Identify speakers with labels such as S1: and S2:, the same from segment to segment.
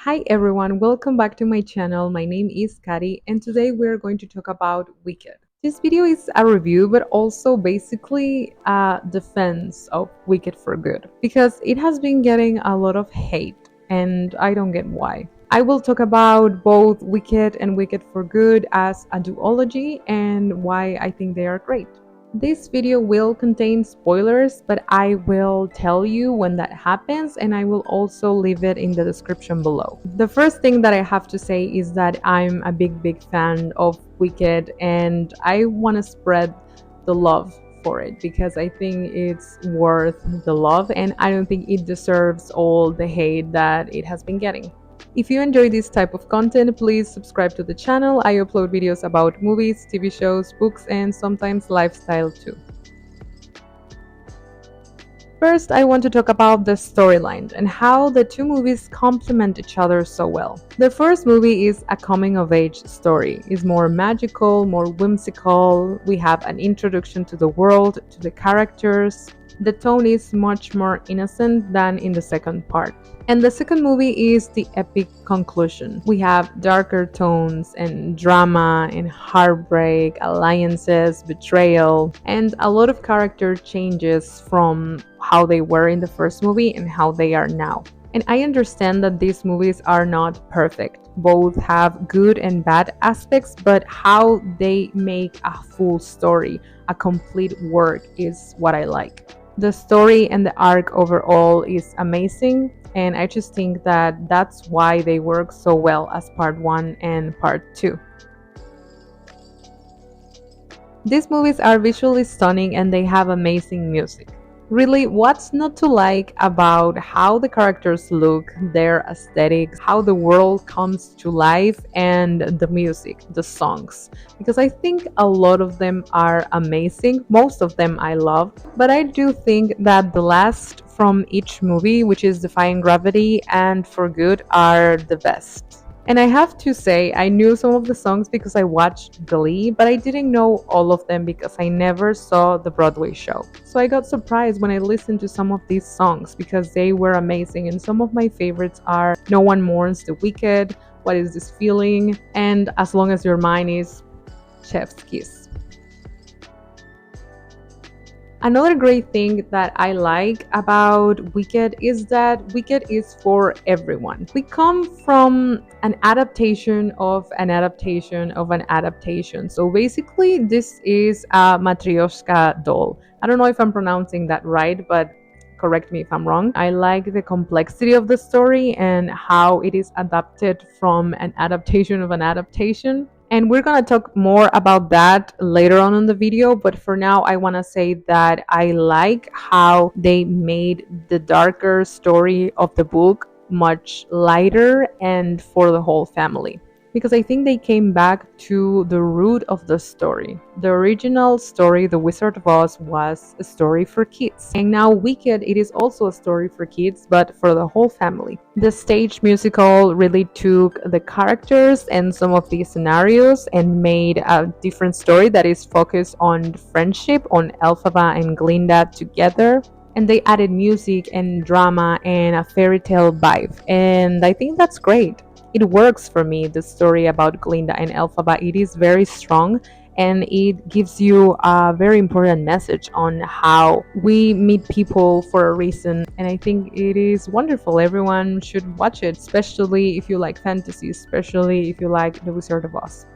S1: Hi everyone, welcome back to my channel. My name is Kari and today we're going to talk about Wicked. This video is a review but also basically a defense of Wicked for Good because it has been getting a lot of hate and I don't get why. I will talk about both Wicked and Wicked for Good as a duology and why I think they are great. This video will contain spoilers, but I will tell you when that happens and I will also leave it in the description below. The first thing that I have to say is that I'm a big fan of Wicked and I want to spread the love for it because I think it's worth the love and I don't think it deserves all the hate that it has been getting. If you enjoy this type of content, please subscribe to the channel. I upload videos about movies, TV shows, books, and sometimes lifestyle too. First, I want to talk about the storyline and how the two movies complement each other so well. The first movie is a coming-of-age story. It's more magical, more whimsical. We have an introduction to the world, to the characters. The tone is much more innocent than in the second part. And the second movie is the epic conclusion. We have darker tones and drama and heartbreak, alliances, betrayal, and a lot of character changes from how they were in the first movie and how they are now. And I understand that these movies are not perfect. Both have good and bad aspects, but how they make a full story, a complete work, is what I like. The story and the arc overall is amazing, and I just think that that's why they work so well as part 1 and part 2. These movies are visually stunning and they have amazing music. Really, what's not to like about how the characters look, their aesthetics, how the world comes to life, and the music, the songs? Because I think a lot of them are amazing. Most of them I love, but I do think that the last from each movie, which is Defying Gravity and For Good, are the best. And I have to say, I knew some of the songs because I watched Glee, but I didn't know all of them because I never saw the Broadway show. So I got surprised when I listened to some of these songs because they were amazing. And some of my favorites are No One Mourns the Wicked, What Is This Feeling, and As Long as Your Mind Is Chef's Kiss. Another great thing that I like about Wicked is that Wicked is for everyone. We come from an adaptation of an adaptation of an adaptation. So basically, this is a Matryoshka doll. I don't know if I'm pronouncing that right, but correct me if I'm wrong. I like the complexity of the story and how it is adapted from an adaptation of an adaptation. And we're going to talk more about that later on in the video, but for now I want to say that I like how they made the darker story of the book much lighter and for the whole family, because I think they came back to the root of the story. The original story, The Wizard of Oz, was a story for kids. And now Wicked, it is also a story for kids, but for the whole family. The stage musical really took the characters and some of the scenarios and made a different story that is focused on friendship, on Elphaba and Glinda together. And they added music and drama and a fairy tale vibe. And I think that's great. It works for me, the story about Glinda and Elphaba. It is very strong and it gives you a very important message on how we meet people for a reason. And I think it is wonderful. Everyone should watch it, especially if you like fantasy, especially if you like The Wizard of Oz.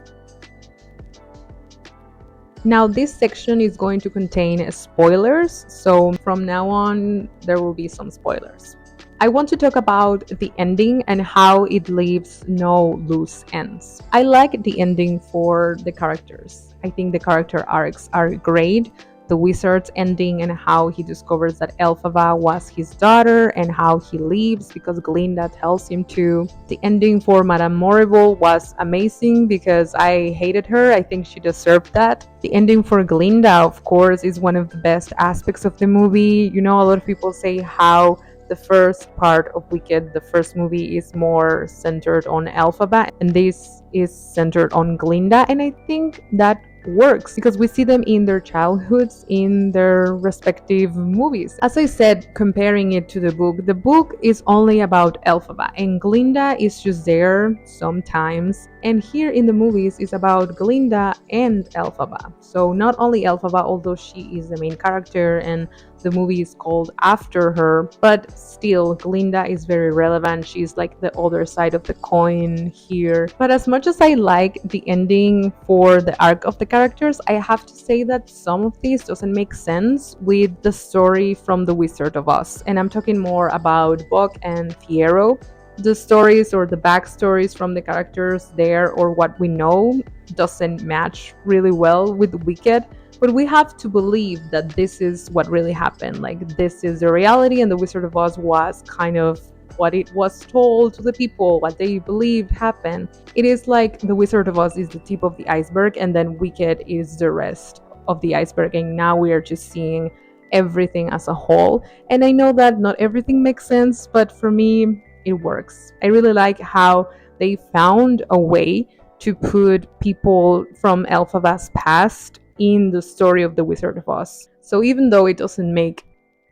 S1: Now this section is going to contain spoilers, so from now on there will be some spoilers. I want to talk about the ending and how it leaves no loose ends. I like the ending for the characters. I think the character arcs are great. The wizard's ending and how he discovers that Elphaba was his daughter and how he leaves because Glinda tells him to. The ending for Madame Morrible was amazing because I hated her. I think she deserved that. The ending for Glinda, of course, is one of the best aspects of the movie. You know, a lot of people say how the first part of Wicked, the first movie, is more centered on Elphaba and this is centered on Glinda, and I think that works because we see them in their childhoods, in their respective movies. As I said, comparing it to the book is only about Elphaba, and Glinda is just there sometimes. And here in the movies is about Glinda and Elphaba. So not only Elphaba, although she is the main character and the movie is called after her, but still Glinda is very relevant. She's like the other side of the coin here. But as much as I like the ending for the arc of the characters, I have to say that some of these doesn't make sense with the story from The Wizard of Oz. And I'm talking more about Buck and Fiyero. The stories or the backstories from the characters there, or what we know, doesn't match really well with Wicked. But we have to believe that this is what really happened. Like, this is the reality, and The Wizard of Oz was kind of what it was told to the people, what they believed happened. It is like The Wizard of Oz is the tip of the iceberg, and then Wicked is the rest of the iceberg. And now we are just seeing everything as a whole. And I know that not everything makes sense, but for me, it works. I really like how they found a way to put people from Elphaba's past in the story of The Wizard of Oz. So even though it doesn't make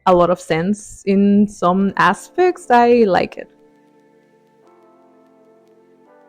S1: a lot of sense in some aspects, I like it.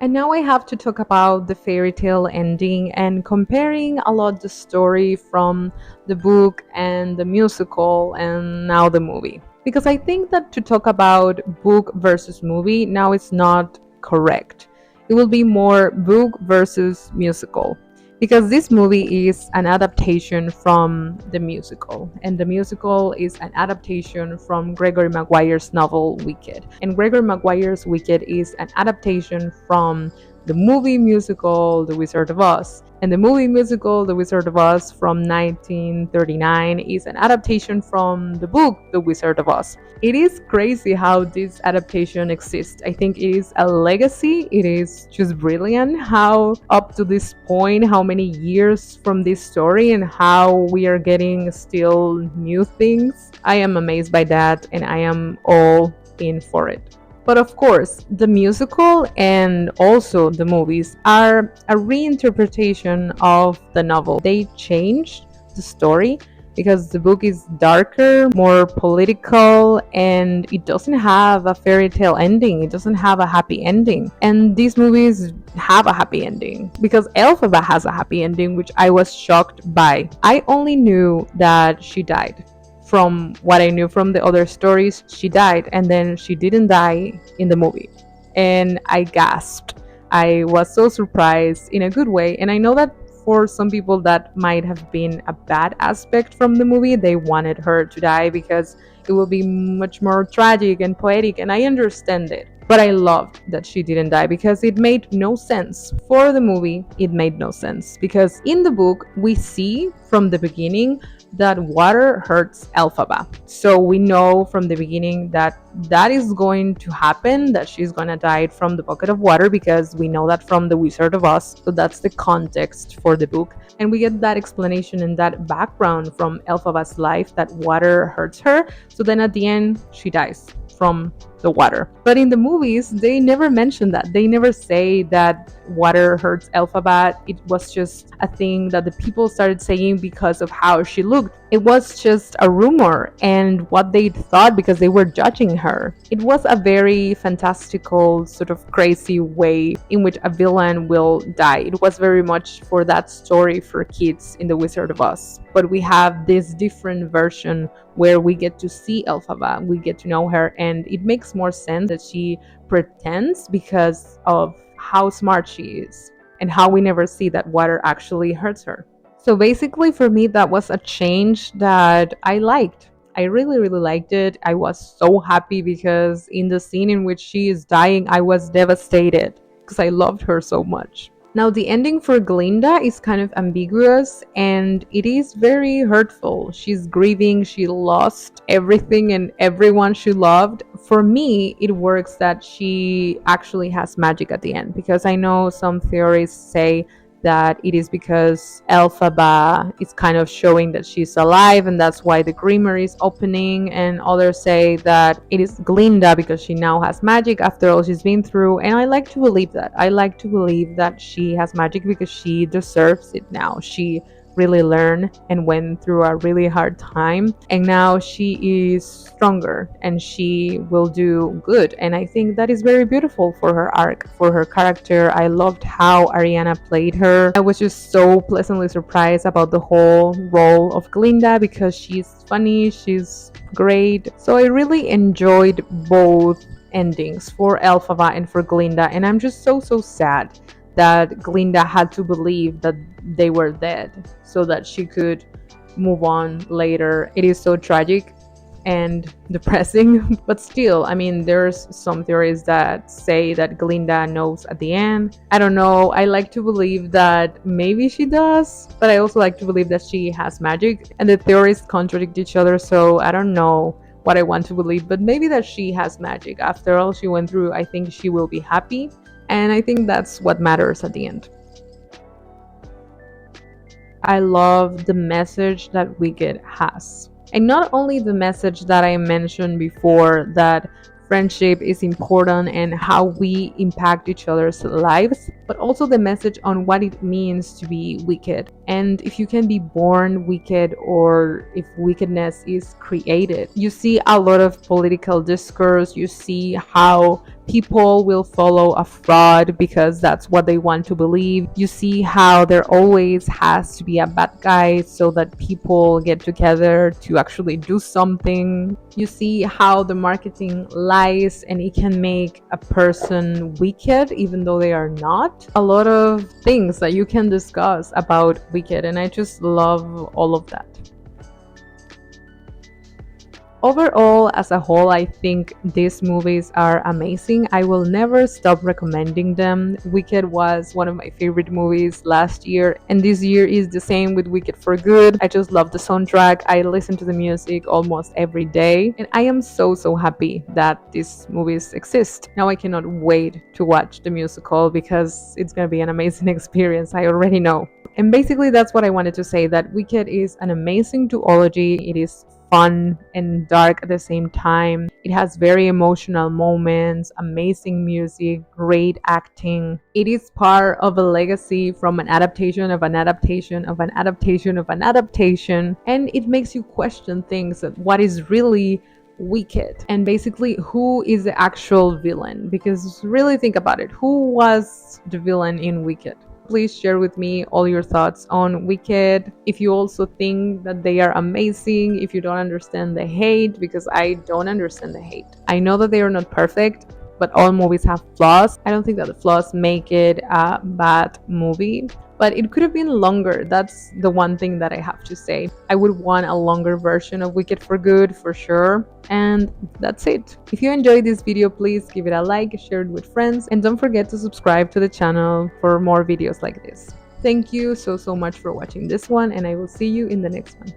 S1: And now I have to talk about the fairy tale ending and comparing a lot the story from the book and the musical and now the movie. Because I think that to talk about book versus movie now is not correct. It will be more book versus musical. Because this movie is an adaptation from the musical, and the musical is an adaptation from Gregory Maguire's novel Wicked. And Gregory Maguire's Wicked is an adaptation from the movie musical The Wizard of Oz. And the movie musical The Wizard of Oz from 1939 is an adaptation from the book The Wizard of Oz. It is crazy how this adaptation exists. I think it is a legacy. It is just brilliant how up to this point, how many years from this story and how we are getting still new things. I am amazed by that, and I am all in for it. But of course, the musical and also the movies are a reinterpretation of the novel. They changed the story because the book is darker, more political, and it doesn't have a fairy tale ending. It doesn't have a happy ending. And these movies have a happy ending because Elphaba has a happy ending, which I was shocked by. I only knew that she died. From what I knew from the other stories, she died, and then she didn't die in the movie. And I gasped. I was so surprised in a good way. And I know that for some people that might have been a bad aspect from the movie. They wanted her to die because it will be much more tragic and poetic, and I understand it. But I loved that she didn't die because it made no sense. For the movie, it made no sense because in the book, we see from the beginning that water hurts Elphaba. So we know from the beginning that that is going to happen, that she's gonna die from the bucket of water because we know that from The Wizard of Oz. So that's the context for the book. And we get that explanation and that background from Elphaba's life that water hurts her. So then at the end, she dies from the water. But in the movies, they never mention that. They never say that water hurts Elphaba. It was just a thing that the people started saying because of how she looked. It was just a rumor and what they thought because they were judging her. It was a very fantastical, sort of crazy way in which a villain will die. It was very much for that story for kids in The Wizard of Oz. But we have this different version where we get to see Elphaba, we get to know her, and it makes more sense that she pretends because of how smart she is and how we never see that water actually hurts her. So basically, for me, that was a change that I liked. I really, really liked it. I was so happy because in the scene in which she is dying, I was devastated because I loved her so much. Now, the ending for Glinda is kind of ambiguous and it is very hurtful. She's grieving, she lost everything and everyone she loved. For me, it works that she actually has magic at the end because I know some theories say that it is because Elphaba is kind of showing that she's alive and that's why the creamery is opening, and others say that it is Glinda because she now has magic after all she's been through. And I like to believe that. I like to believe that she has magic because she deserves it now. She really learned and went through a really hard time, and now she is stronger and she will do good. And I think that is very beautiful for her arc, for her character. I loved how Ariana played her. I was just so pleasantly surprised about the whole role of Glinda because she's funny, she's great. So I really enjoyed both endings for Elphaba and for Glinda, and I'm just so sad that Glinda had to believe that they were dead so that she could move on later. It is so tragic and depressing, but still, I mean, there's some theories that say that Glinda knows at the end. I don't know. I like to believe that maybe she does, but I also like to believe that she has magic, and the theories contradict each other, so I don't know what I want to believe, but maybe that she has magic. After all she went through, I think she will be happy, and I think that's what matters at the end. I love the message that Wicked has. And not only the message that I mentioned before, that friendship is important and how we impact each other's lives, but also the message on what it means to be wicked. And if you can be born wicked or if wickedness is created. You see a lot of political discourse, you see how people will follow a fraud because that's what they want to believe. You see how there always has to be a bad guy so that people get together to actually do something. You see how the marketing lies and it can make a person wicked even though they are not. A lot of things that you can discuss about Wicked, and I just love all of that. Overall, as a whole, I think these movies are amazing. I will never stop recommending them. Wicked was one of my favorite movies last year, and this year is the same with Wicked for Good. I just love the soundtrack. I listen to the music almost every day, and I am so happy that these movies exist. Now I cannot wait to watch the musical because it's gonna be an amazing experience. I already know. And basically, that's what I wanted to say, that Wicked is an amazing duology. It is fun and dark at the same time. It has very emotional moments, amazing music, great acting. It is part of a legacy from an adaptation of an adaptation of an adaptation of an adaptation, and it makes you question things of what is really Wicked and basically who is the actual villain. Because really think about it, who was the villain in Wicked? Please share with me all your thoughts on Wicked. If you also think that they are amazing, if you don't understand the hate, because I don't understand the hate. I know that they are not perfect, but all movies have flaws. I don't think that the flaws make it a bad movie, but it could have been longer. That's the one thing that I have to say. I would want a longer version of Wicked for Good for sure. And that's it. If you enjoyed this video, please give it a like, share it with friends, and don't forget to subscribe to the channel for more videos like this. Thank you so much for watching this one, and I will see you in the next one.